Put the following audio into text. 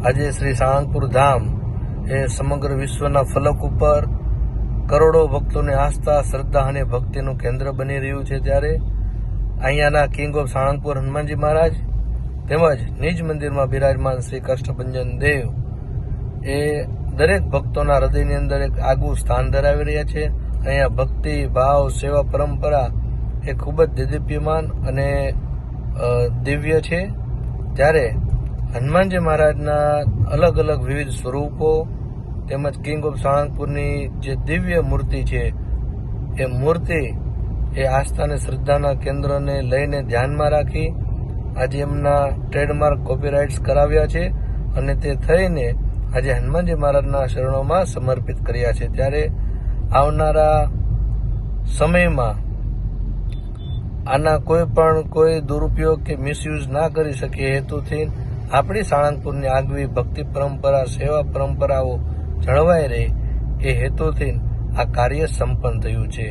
આજે શ્રી સાળંગપુર ધામ એ સમગ્ર વિશ્વના ફલક ઉપર કરોડો ભક્તોની આસ્થા, શ્રદ્ધા અને ભક્તિનું કેન્દ્ર બની રહ્યું છે, ત્યારે અહીંયાના કિંગ ઓફ સાળંગપુર હનુમાનજી મહારાજ તેમજ નિજ મંદિરમાં બિરાજમાન શ્રી કષ્ટભંજન દેવ એ દરેક ભક્તોના હૃદયની અંદર એક આગવું સ્થાન ધરાવી રહ્યા છે. અહીંયા ભક્તિ ભાવ સેવા પરંપરા એ ખૂબ જ દેદીપ્યમાન અને દિવ્ય છે. ત્યારે હનુમાનજી મહારાજના અલગ અલગ વિવિધ સ્વરૂપો તેમજ કિંગ ઓફ સાળંગપુરની જે દિવ્ય મૂર્તિ છે એ મૂર્તિ એ આસ્થા અને શ્રદ્ધાના કેન્દ્રને લઈને ધ્યાનમાં રાખી આજે એમના ટ્રેડમાર્ક કોપીરાઇટ્સ કરાવ્યા છે અને તે થઈને આજે હનુમાનજી મહારાજના શરણોમાં સમર્પિત કર્યા છે. ત્યારે આવનારા સમયમાં આના કોઈ દુરુપયોગ કે મિસયુઝ ના કરી શકે હેતુથી આપણી સાળંગપુરની આગવી ભક્તિ પરંપરા, સેવા પરંપરાઓ જળવાઈ રહે એ હેતુથી આ કાર્ય સંપન્ન થયું છે.